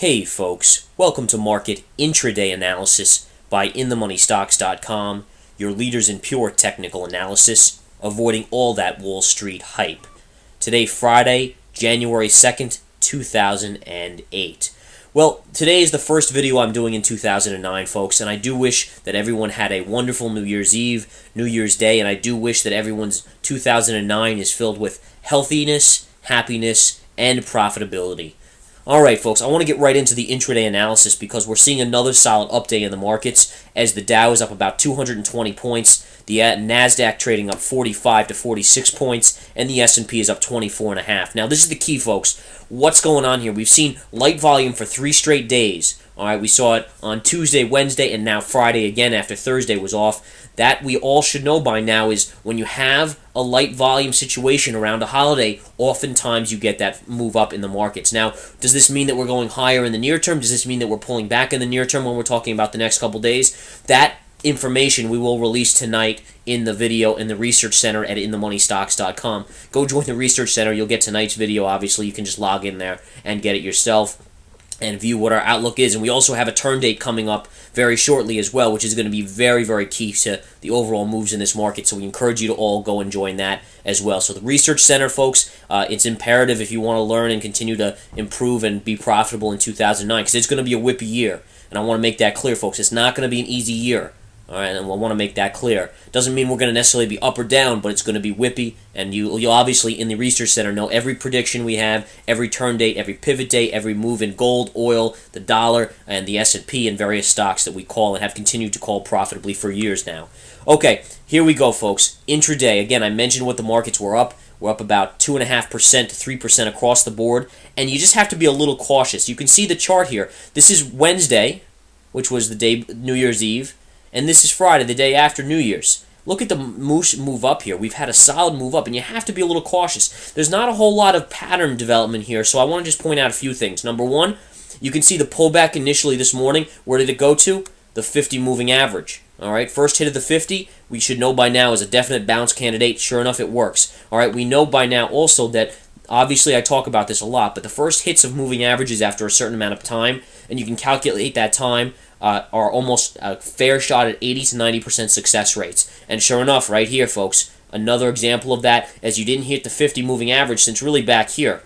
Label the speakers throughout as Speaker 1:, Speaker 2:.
Speaker 1: Hey folks, welcome to Market Intraday Analysis by InTheMoneyStocks.com, your leaders in pure technical analysis, avoiding all that Wall Street hype. Today, Friday, January 2nd, 2008. Well, today is the first video I'm doing in 2009, folks, and I do wish that everyone had a wonderful New Year's Eve, New Year's Day, and I do wish that everyone's 2009 is filled with healthiness, happiness, and profitability. Alright folks, I want to get right into the intraday analysis because we're seeing another solid update in the markets as the Dow is up about 220 points, the NASDAQ trading up 45 to 46 points, and the S&P is up 24.5. Now this is the key, folks. What's going on here? We've seen light volume for 3 straight days. Alright, we saw it on Tuesday, Wednesday, and now Friday again after Thursday was off. That we all should know by now is when you have a light volume situation around a holiday, oftentimes you get that move up in the markets. Now, does this mean that we're going higher in the near term? Does this mean that we're pulling back in the near term when we're talking about the next couple days? That information we will release tonight in the video in the Research Center at InTheMoneyStocks.com. Go join the Research Center. You'll get tonight's video, obviously. You can just log in there and get it yourself and view what our outlook is. And we also have a turn date coming up very shortly as well, which is going to be very, very key to the overall moves in this market. So we encourage you to all go and join that as well. So the Research Center, folks, it's imperative if you want to learn and continue to improve and be profitable in 2009, because it's going to be a whippy year. And I want to make that clear, folks. It's not going to be an easy year. All right, and I want to make that clear. Doesn't mean we're going to necessarily be up or down, but it's going to be whippy, and you'll obviously, in the Research Center, know every prediction we have, every turn date, every pivot date, every move in gold, oil, the dollar, and the S&P, and various stocks that we call and have continued to call profitably for years now. Okay, here we go, folks. Intraday, again, I mentioned what the markets were up. We're up about 2.5% to 3% across the board, and you just have to be a little cautious. You can see the chart here. This is Wednesday, which was the day, New Year's Eve, and this is Friday, the day after New Year's. Look at the move up here. We've had a solid move up, and you have to be a little cautious. There's not a whole lot of pattern development here, so I want to just point out a few things. Number one, you can see the pullback initially this morning. Where did it go to? The 50 moving average. All right, first hit of the 50, we should know by now is a definite bounce candidate. Sure enough, it works. All right, we know by now also that, obviously I talk about this a lot, but the first hits of moving averages after a certain amount of time, and you can calculate that time, are almost a fair shot at 80 to 90% success rates. And sure enough, right here, folks, another example of that, as you didn't hit the 50 moving average since really back here.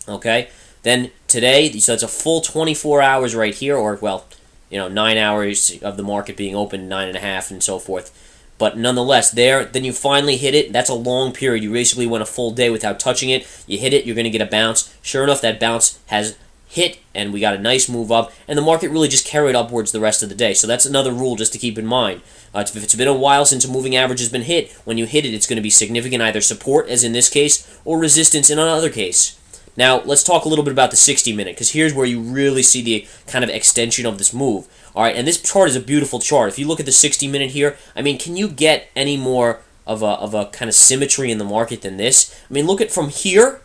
Speaker 1: Okay? Then today, so it's a full 24 hours right here, or, well, 9 hours of the market being open, 9.5 and so forth. But nonetheless, then you finally hit it. That's a long period. You basically went a full day without touching it. You hit it, you're going to get a bounce. Sure enough, that bounce has hit, and we got a nice move up, and the market really just carried upwards the rest of the day. So that's another rule just to keep in mind. If it's been a while since a moving average has been hit, when you hit it, it's going to be significant either support, as in this case, or resistance in another case. Now, let's talk a little bit about the 60-minute, because here's where you really see the kind of extension of this move. All right, and this chart is a beautiful chart. If you look at the 60-minute here, I mean, can you get any more of a kind of symmetry in the market than this? I mean, look at from here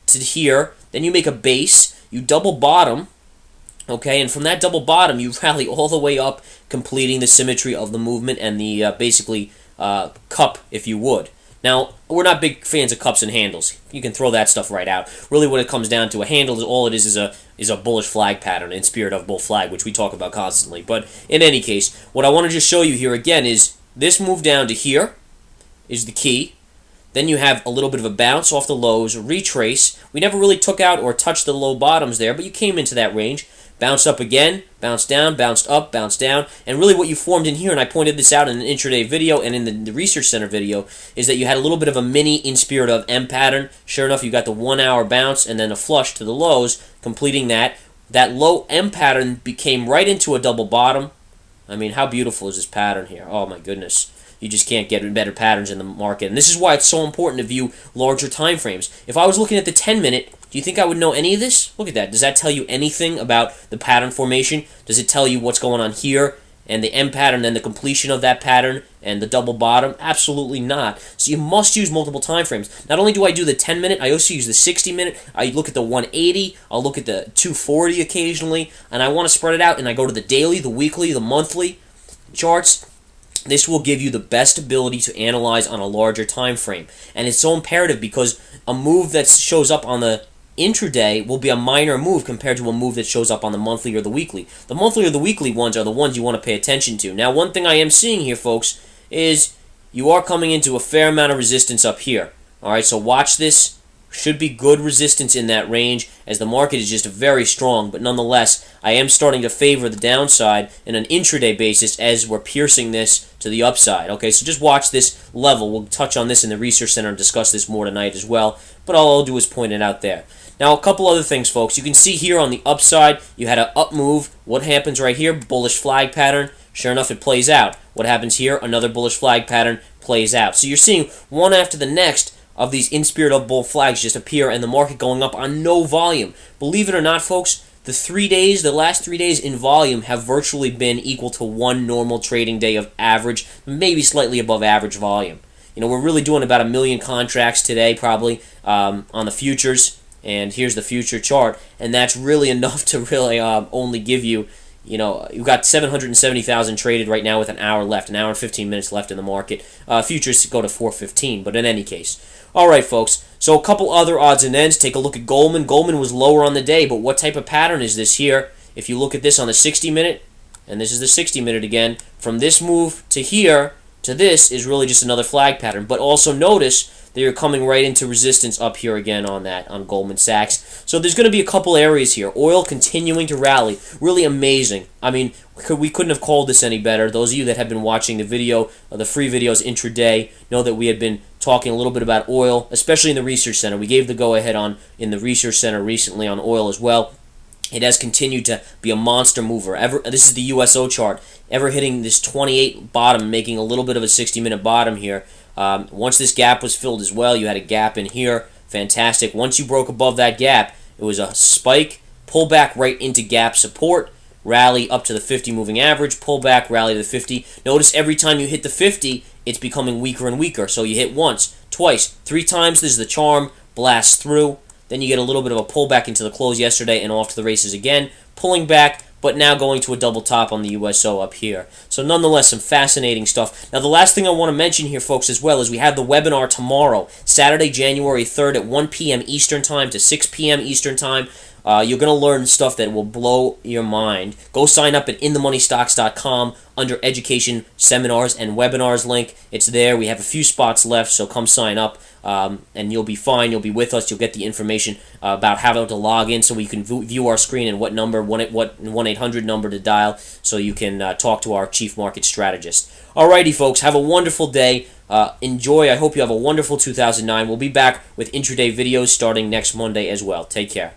Speaker 1: to here, then you make a base, you double bottom, okay, and from that double bottom, you rally all the way up, completing the symmetry of the movement and the, basically, cup, if you would. Now, we're not big fans of cups and handles. You can throw that stuff right out. Really what it comes down to, a handle, all it is a bullish flag pattern in spirit of bull flag, which we talk about constantly. But in any case, what I want to just show you here again is this move down to here is the key. Then you have a little bit of a bounce off the lows, a retrace. We never really took out or touched the low bottoms there, but you came into that range. Bounced up again, bounced down, bounced up, bounced down. And really what you formed in here, and I pointed this out in an intraday video and in the Research Center video, is that you had a little bit of a mini in spirit of M pattern. Sure enough, you got the 1 hour bounce and then a flush to the lows, completing that. That low M pattern became right into a double bottom. I mean, how beautiful is this pattern here? Oh my goodness. You just can't get better patterns in the market. And this is why it's so important to view larger time frames. If I was looking at the 10-minute, do you think I would know any of this? Look at that. Does that tell you anything about the pattern formation? Does it tell you what's going on here and the M pattern and the completion of that pattern and the double bottom? Absolutely not. So you must use multiple time frames. Not only do I do the 10-minute, I also use the 60-minute. I look at the 180. I'll look at the 240 occasionally. And I want to spread it out. And I go to the daily, the weekly, the monthly charts. This will give you the best ability to analyze on a larger time frame. And it's so imperative because a move that shows up on the intraday will be a minor move compared to a move that shows up on the monthly or the weekly. The monthly or the weekly ones are the ones you want to pay attention to. Now, one thing I am seeing here, folks, is you are coming into a fair amount of resistance up here. Alright, so watch this. Should be good resistance in that range, as the market is just very strong, but nonetheless, I am starting to favor the downside in an intraday basis as we're piercing this to the upside. Okay, so just watch this level. We'll touch on this in the Research Center and discuss this more tonight as well, but all I'll do is point it out there. Now, a couple other things, folks. You can see here on the upside, you had an up move. What happens right here? Bullish flag pattern. Sure enough, it plays out. What happens here? Another bullish flag pattern plays out. So you're seeing one after the next of these in-spirit of bull flags just appear, and the market going up on no volume. Believe it or not, folks, the last 3 days in volume have virtually been equal to one normal trading day of average, maybe slightly above average volume. You know, we're really doing about 1 million contracts today, probably, on the futures, and here's the future chart, and that's really enough to really only give you, you know, you've got 770,000 traded right now with an hour left, an hour and 15 minutes left in the market. Futures go to 415, but in any case. All right, folks, so a couple other odds and ends. Take a look at Goldman. Goldman was lower on the day, but what type of pattern is this here? If you look at this on the 60-minute, and this is the 60-minute again, from this move to here to this is really just another flag pattern. But also notice that you're coming right into resistance up here again on that, on Goldman Sachs. So there's going to be a couple areas here. Oil continuing to rally. Really amazing. I mean, we couldn't have called this any better. Those of you that have been watching the video, the free videos intraday, know that we had been talking a little bit about oil, especially in the Research Center. We gave the go-ahead on in the Research Center recently on oil as well. It has continued to be a monster mover. This is the USO chart. Ever hitting this 28 bottom, making a little bit of a 60-minute bottom here. Once this gap was filled as well, you had a gap in here. Fantastic. Once you broke above that gap, it was a spike, pull back right into gap support, rally up to the 50 moving average, pull back, rally to the 50. Notice every time you hit the 50, it's becoming weaker and weaker. So you hit once, twice, 3 times. This is the charm. Blast through. Then you get a little bit of a pullback into the close yesterday and off to the races again. Pulling back, but now going to a double top on the USO up here. So nonetheless, some fascinating stuff. Now, the last thing I want to mention here, folks, as well, is we have the webinar tomorrow, Saturday, January 3rd at 1 p.m. Eastern Time to 6 p.m. Eastern Time. You're going to learn stuff that will blow your mind. Go sign up at inthemoneystocks.com under Education Seminars and Webinars link. It's there. We have a few spots left, so come sign up, and you'll be fine. You'll be with us. You'll get the information about how to log in so you can view our screen and what number, what 1-800 number to dial so you can talk to our Chief Market Strategist. Alrighty, folks. Have a wonderful day. Enjoy. I hope you have a wonderful 2009. We'll be back with intraday videos starting next Monday as well. Take care.